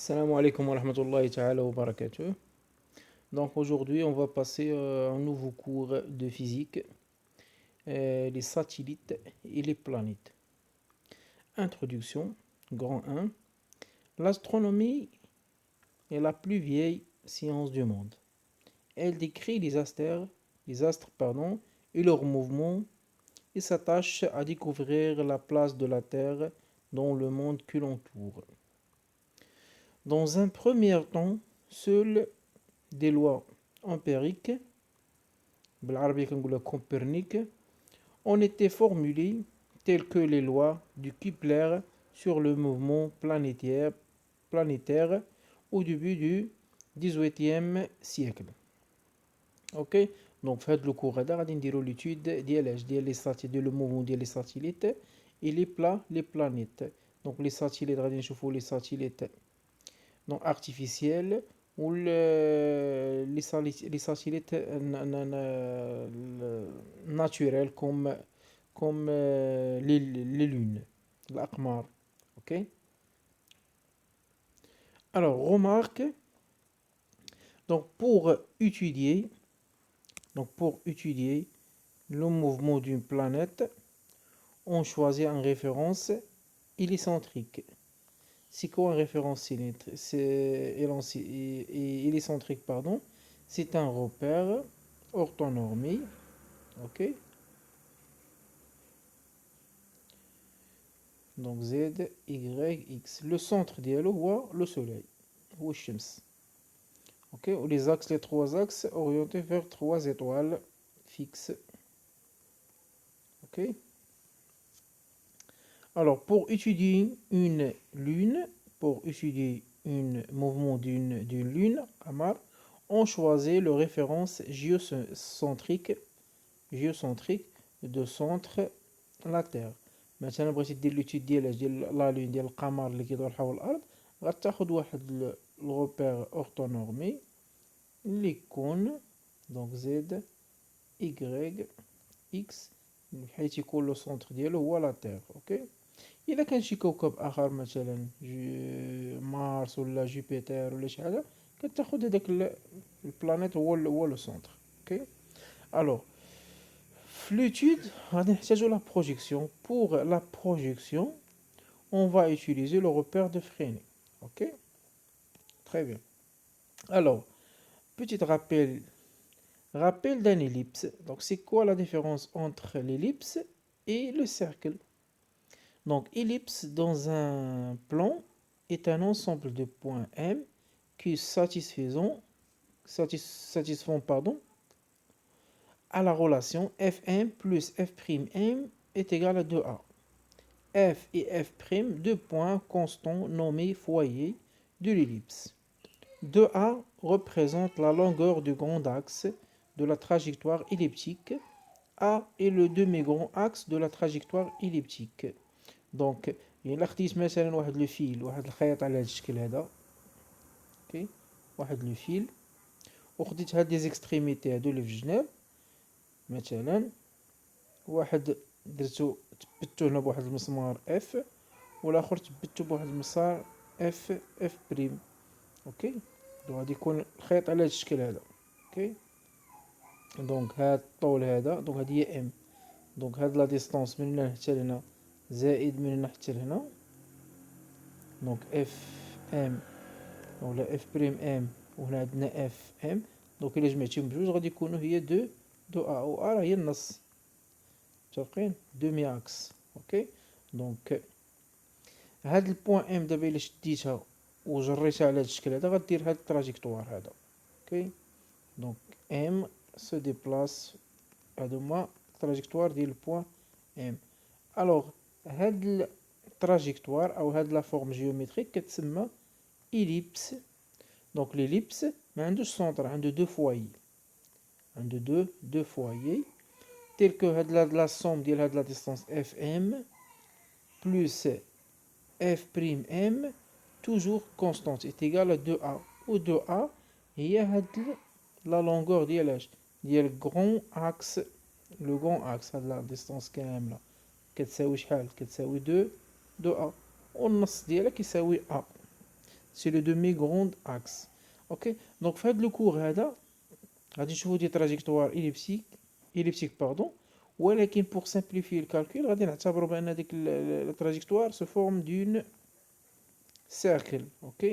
Salam alaikum wa rahmatullahi ta'ala wa barakatuh. Donc aujourd'hui, on va passer à un nouveau cours de physique, les satellites et les planètes. Introduction, grand 1. L'astronomie est la plus vieille science du monde. Elle décrit les astres, et leurs mouvements et s'attache à découvrir la place de la Terre dans le monde qui l'entoure. Dans un premier temps, seules des lois empiriques, بالعربية كنقولها Copernic, ont été formulées telles que les lois de Kepler sur le mouvement planétaire au début du XVIIIe siècle. Ok, donc في هذا الكور هذا غادي نديرو l'étude ديال les satellites, le mouvement ديال les satellites et les planètes. Donc les satellites غادي نشوفوا les satellites donc artificiels ou les satellites naturels comme les lunes, l'Aqmar. Ok. Alors, remarque, donc pour étudier le mouvement d'une planète, on choisit en référence hélicentrique. C'est quoi un référence hélicentrique, pardon? C'est un repère orthonormé, ok? Donc Z, Y, X. Le centre dialogue, le soleil, ou Shams. Ok? Les trois axes orientés vers trois étoiles fixes. Ok? Alors, pour étudier une lune, pour étudier un mouvement d'une lune, Amar, on choisit le référence géocentrique de centre la Terre. مثلا بغيتي دير لوتيد ديال لا لون ديال القمر اللي كيدور حول الارض غتاخد واحد الروبير اورتونورمي اللي يكون دونك زد اي اكس حيث يكون لو سونتر ديالو هو لا تير. اوكي. الا كان شي كوكب اخر مثلا مارس ولا جوبيتر ولا شي حاجه كتاخد هذاك البلانيت هو لو سونتر. اوكي. الوغ في l'étude غادي نحتاجو la projection. Pour la projection, on va utiliser le repère de Fresnel. Ok, très bien. Alors, petit rappel d'un ellipse. Donc, c'est quoi la différence entre l'ellipse et le cercle? Donc, ellipse dans un plan est un ensemble de points M qui satisfont à la relation Fm plus F'M est égal à 2A. F et F', deux points constants nommés foyers de l'ellipse. 2A représente la longueur du grand axe de la trajectoire elliptique. A est le demi-grand axe de la trajectoire elliptique. Donc, إلا خديت مثلا واحد لو فيل واحد الخيط على هذا الشكل هذا، اوكي، واحد لو فيل، وخديت هاد لي زيكستريميتي هادو اللي في الجناب، مثلا واحد درتو ثبتو هنا بواحد المسمار اف والاخر ثبتو بواحد المسار اف بريم. اوكي، دونك غادي يكون الخيط على هاد الشكل هذا. اوكي، دونك هاد الطول هذا، دونك هادي هي ام، دونك هاد لا ديستونس من هنا حتى لهنا زائد من هنا حتى لهنا، دونك اف ام ولا اف بريم ام، وهنا عندنا اف ام، دونك الا جمعتيهم بجوج غادي يكونوا هي دو ا، و ا راه هي النص، متفقين؟ دومي اكس. اوكي، دونك هاد البوان ام دابا الا شديتها وجريتها على هاد الشكل هذا غدير هاد التراجيكتوار هذا. اوكي، دونك ام سو ديبلاس، هادو هما التراجيكتوار ديال البوان ام. الوغ هاد التراجيكتوار او هاد لا فورم جيومتريك كتسمى إليبس. دونك l'ellipse ما عندوش سونتر، عنده دو فوايي تيل كو هاد لا سوم ديال هاد لا ديستونس اف ام بلس اف بريم ام توجور كونستانت ايت ايغال ا 2 ا، و 2 ا هي هاد لا لونغور ديال غرون اكس. لو غرون اكس هاد لا ديستونس كامله كتساوي شحال؟ كتساوي 2 ا، والنص ديالها كيساوي ا. c'est le demi-grand axe. OK, donc في هذا le cours هذا غادي نشوفوا دي trajectoire elliptique pardon. ولكن pour simplifier le calcul غادي نعتبروا بان ديك la trajectoire se forme d'une cercle. OK,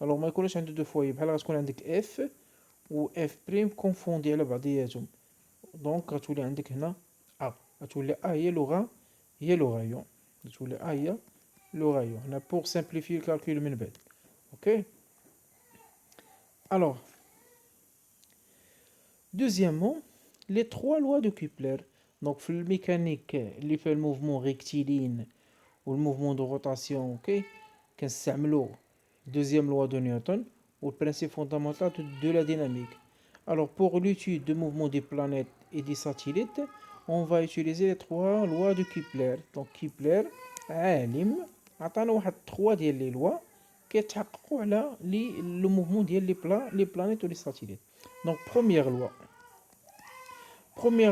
alors ما يكونش عنده دو فوايي بحال غتكون عندك f و f بريم كونفوندي على بعضياتهم. دونك غتولي عندك هنا a غتولي a هي لو غايون غتولي a هي لو غايون هنا pour simplifier le calcul من بعد. OK, alors deuxièmement les trois lois de Kepler. Donc في الميكانيك اللي fait le mouvement rectiligne ou le mouvement de rotation, OK, كنستعملوا deuxième loi de Newton ou le principe fondamental de la dynamique. Alors pour l'étude du mouvement des planètes et des satellites, on va utiliser les trois lois de Kepler. Donc Kepler عالم عطانا واحد 3 ديال لي لوا كيتحققوا على لو موفمون ديال لي planètes ou les satellites. Donc première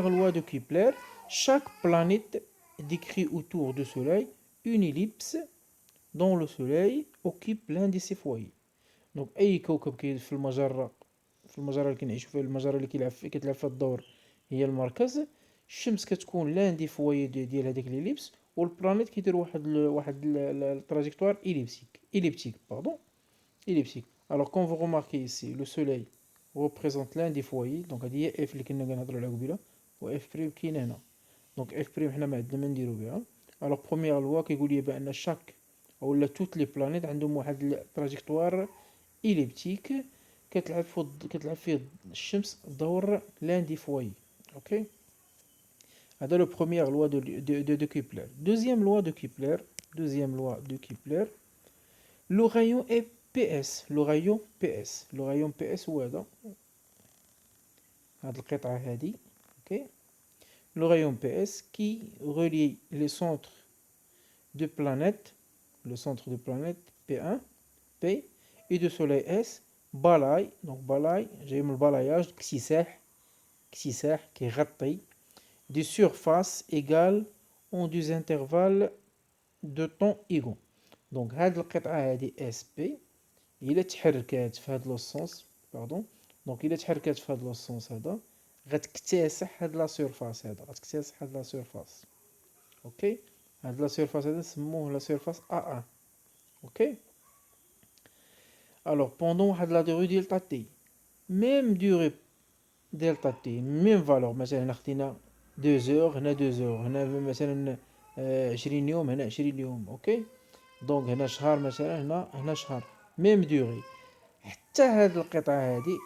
loi de Kepler, chaque planète décrit autour du soleil une ellipse dont le soleil occupe l'un de ses foyers. Donc اي كوكب كاين في المجره اللي كنعيشوا فيها المجره اللي كيتلعب فيها الدور هي المركز. الشمس كتكون لان دي فوايي ديال هذيك ليليبس والبلانيت كيدير واحد التراجيكتوار elliptique. Alors quand vous remarquez ici le soleil représente l'un des foyers, donc هذه هي f اللي كنا كنهضروا عليها قبيله و f بريم كاين هنا. دونك f بريم حنا ما عندنا ما نديرو بها. alors première loi كيقول لي بان chaque اولا توت لي بلانيت عندهم واحد التراجيكتوار elliptique كتلعب فيه الشمس دور l'un des foyers. OK, هذا le première loi de Kepler. Deuxième loi de Kepler, le rayon est PS. Le rayon PS هو هذا القطعة هذه. OK, le rayon PS qui relie les centres de planètes, le centre de planète P1 P et de soleil S balaye. Donc balaye جاي من البلاياج اكتساح كيغطي des surfaces égales en des intervalles de temps égaux. Donc هاد القطعة هادي SP إلا تحركات في هاد لوسونس دونك إلا تحركات في هاد لوسونس هذا غتكتسح هاد لا سيرفاس اوكي هاد لا سيرفاس هذا نسموه لا سيرفاس A1. اوكي alors pendant واحد لا durée ديال t même durée دلتا تي ميم فالور. مثلا هنا خدينا 2 زور هنا 2 زور هنا مثلا 20 يوم هنا 20 يوم. اوكي دونك هنا شهر مثلا هنا شهر ميم دوري. حتى هاد القطعه هادي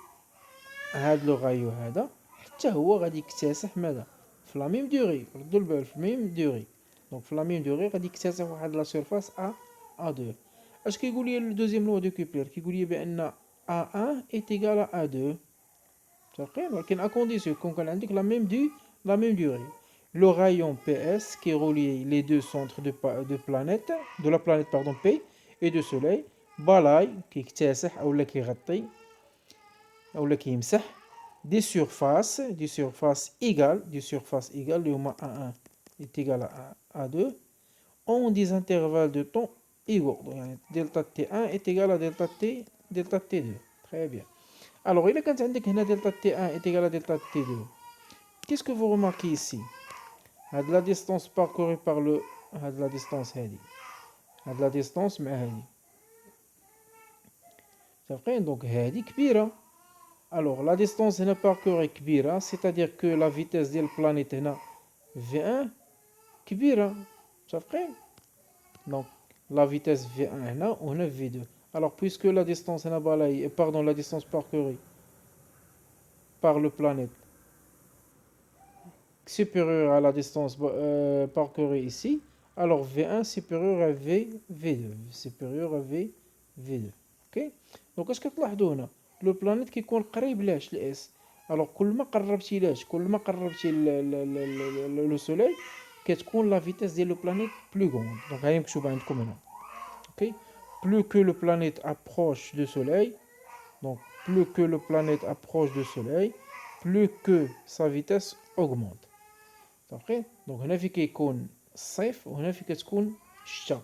هاد لو غايو هذا حتى هو غادي يكتسح ماذا في لا ميم دوري. ردوا البال في ميم دوري. دونك في لا ميم دوري غادي يكتسح واحد لا سيرفاس A2. اش كيقول لي الدوزيام لو دو كوبلر؟ كيقول لي بان A1 est égal à A2. ولكن à condition qu'on ait la même durée. Le rayon PS qui relie les deux centres de la planète P et du soleil balaye كيكتسح اولا كيغطي اولا كيمسح des surfaces égales اللي هما A1 est égal à A2 en des intervalles de temps égaux. يعني delta T1 est égal à delta T2. Très bien. Alors, il quand عندك هنا delta T1 est égal à delta T2. Qu'est-ce que vous remarquez ici? La distance parcourue par la distance هذه la distance مع هذه صافي. donc هذه كبيرة. alors la distance هنا parcourue كبيرة, c'est-à-dire que la vitesse ديال البلانيت هنا V1 كبيرة صافي. donc la vitesse V1 هنا وهنا V2. alors puisque la distance هنا بالاي la distance parcourue par le planète supérieure à la distance parcourue ici, alors V1 supérieur à V2. Ok, donc اش كتلاحظوا هنا لو بلانيت كيكون قريب لاش لاس. alors كل ما قربتي لو سوليل كتكون لا فيتيس ديال لو بلانيت بلو غروند. دونك هاهي مكتوبه عندكم هنا. ok plus que le planète approche du soleil, donc plus que le planète approche du soleil, plus que sa vitesse augmente. صافي. دونك هنا فين كيكون الصيف وهنا فين كتكون الشتاء.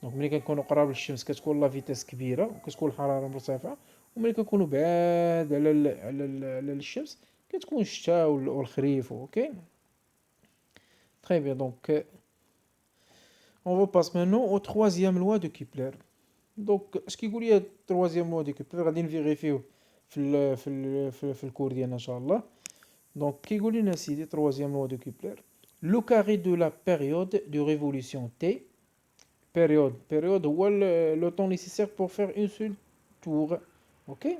دونك ملي كنكونوا قراب للشمس كتكون لا فيتاس كبيره وكتكون الحراره مرتفعه، وملي كنكونوا بعاد على الشمس كتكون الشتاء والخريف. اوكي. Très bien, donc on repasse maintenant au troisième loi de Kepler. Donc اش كيقول لي التروازيام لوا دو كيبلر غادي نفيريفيو في الكور ديالنا ان شاء الله. دونك كيقول لنا سيدي troisième loi de Kepler, le carré de la période de révolution T. Période هو le temps nécessaire pour faire une seule tour. اوكي.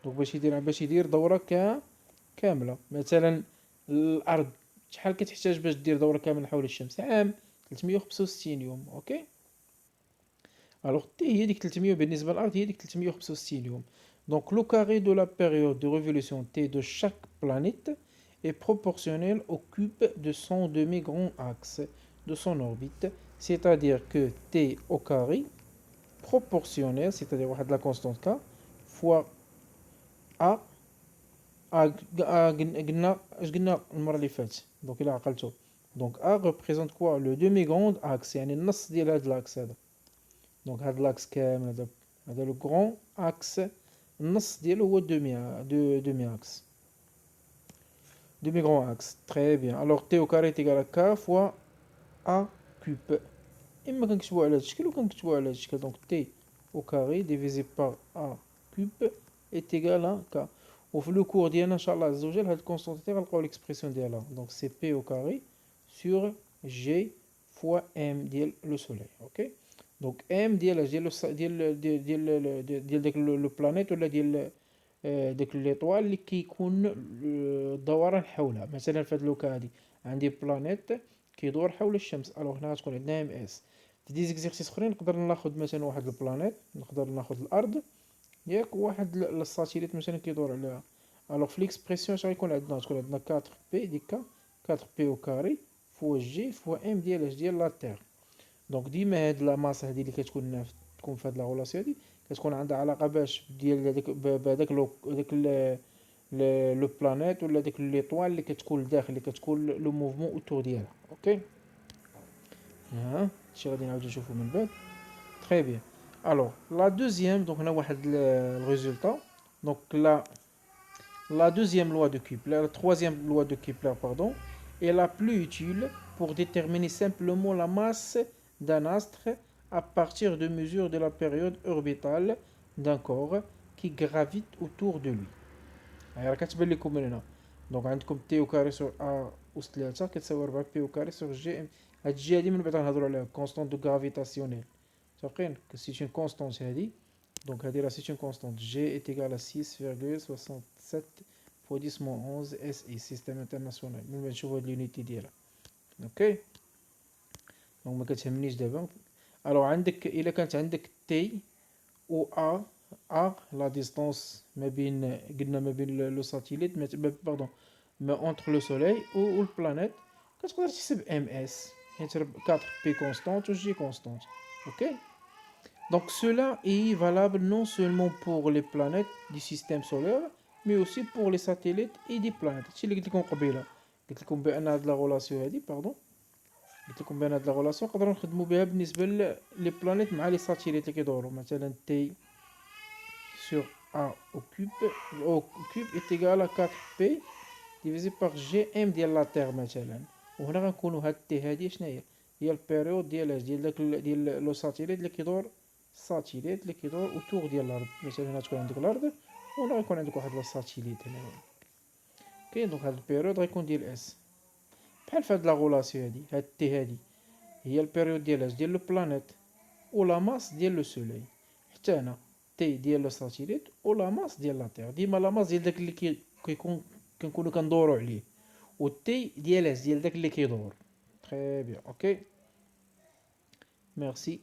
دونك باش يدير دوره كامله. مثلا الارض شحال كتحتاج باش دير دوره كامله حول الشمس؟ عام 365 يوم. اوكي. Alors T هي ديك 300 بالنسبة للأرض هي ديك 365 يوم. Donc le carré de la période de révolution T de chaque planète est proportionnel au cube de son demi-grand axe de son orbite, c'est-à-dire que T au carré proportionnel, c'est-à-dire واحد la constante K fois A قلنا اش قلنا المرة اللي فاتت دونك إلا عقلتو. Donc A représente quoi? Le demi-grand axe يعني النص ديال هاد l'axe هذا. دونك هاد لاكس كامل هذا لو كغون اكس النص ديالو هو دومي اكس دومي غران اكس. تري بيان. الوغ تي او كاري تيكال كا فوا ا كوب. اما كنكتبو على هاد الشكل وكنكتبو على هاد الشكل. دونك تي او كاري ديفيزي بار ا كوب اي تيكال كا. وفي لو كور ديالنا ان شاء الله عز وجل هاد الكونستانتي غنلقاو ليكسبرسيون ديالها. دونك سي بي او كاري سور جي فوا ام ديال لو سوليي. اوكي. دونك ام ديال داك لو بلانيت ولا ديال داك ليطوال اللي كيكون الدوران حولها. مثلا في هاد لوكا هادي عندي بلانيت كيدور حول الشمس. الوغ هنا غتكون عندنا ام اس. في دي زيكزيرسيس اخرين نقدر ناخذ مثلا واحد البلانيت، نقدر ناخذ الارض ياك واحد الساتيليت مثلا كيدور عليها. الوغ في ليكسبرسيون اش غيكون عندنا؟ غتكون عندنا 4 بي ديك 4 بي او كاري فوا جي فوا ام ديال اش ديال لا تير. دونك ديما هاد لا ماس هادي اللي كتكون في هاد لا غولاسيون هادي كتكون عندها علاقه باش ديال هذاك بهذاك داك لو بلانيت ولا داك ليطوال اللي كتكون لداخل اللي كتكون لو موفمون اوتور ديالها. اوكي. ها هادشي غادي نعاودو نشوفو من بعد. تري بيان. الوغ لا دوزيام دونك هنا واحد الريزولطا. دونك la deuxième loi de Kepler, la troisième loi de Kepler, pardon, est la plus utile pour déterminer simplement la masse d'un astre à partir de mesures de la période orbitale d'un corps qui gravite autour de lui. راه كتبان لكم من هنا. دونك عندكم تي او كاري سور ا اس 3 كتساوي 4 بي او كاري سور جي ام. هاد الجي هادي من بعد غنهضروا عليها كونستانت دو غرافيتاسيونيل. متفقين؟ سي اون كونستانت هادي. دونك هادي راه سي اون كونستانت جي ايت ايكال 6,67 fois 10 moins 11 SI سيستم انترناسيونال. من بعد نشوفوا هاد لونيتي ديالها. اوكي. دونك ما كتهمنيش دابا. الوغ عندك الا كانت عندك تي و ا لا ديستونس ما بين قلنا ما بين لو ساتيليت باردون ما اونتر لو سوليي و البلانيت كتقدر تحسب ام اس حيت 4 بي كونستانت و جي كونستانت. اوكي. Donc cela est valable non seulement pour les planètes du système solaire mais aussi pour les satellites et des planètes. هادشي اللي قلت لكم قبيله. قلت لكم بان هاد لا غولاسيون هادي قلت لكم بان هاد لا غولاسيون نقدروا نخدموا بها بالنسبه لي بلانيت مع لي ساتيليت اللي كيدوروا. مثلا تي sur A au cube est égal à 4P divisé par GM ديال لا تير مثلا. وهنا غنكونوا هاد تي هادي شنو هي البيريود ديال داك ديال لو ساتيليت اللي كيدور اوتور ديال الارض. مثلا هنا تكون عندك الارض وهنا غيكون عندك واحد الساتيليت هنا. اوكي. دونك هاد البيريود غيكون ديال اس بحال في هاد لا غولاسيون هادي. هاد تي هادي هي البيريود ديال لو بلانيت و لا ماس ديال لو سوليي. حتى هنا تي ديال لو ساتيليت و لا ماس ديال لا تير. ديما لا ماس ديال داك اللي كيكون كنكونوا كندوروا عليه و تي ديال داك اللي كيدور. تري بيان. اوكي. ميرسي.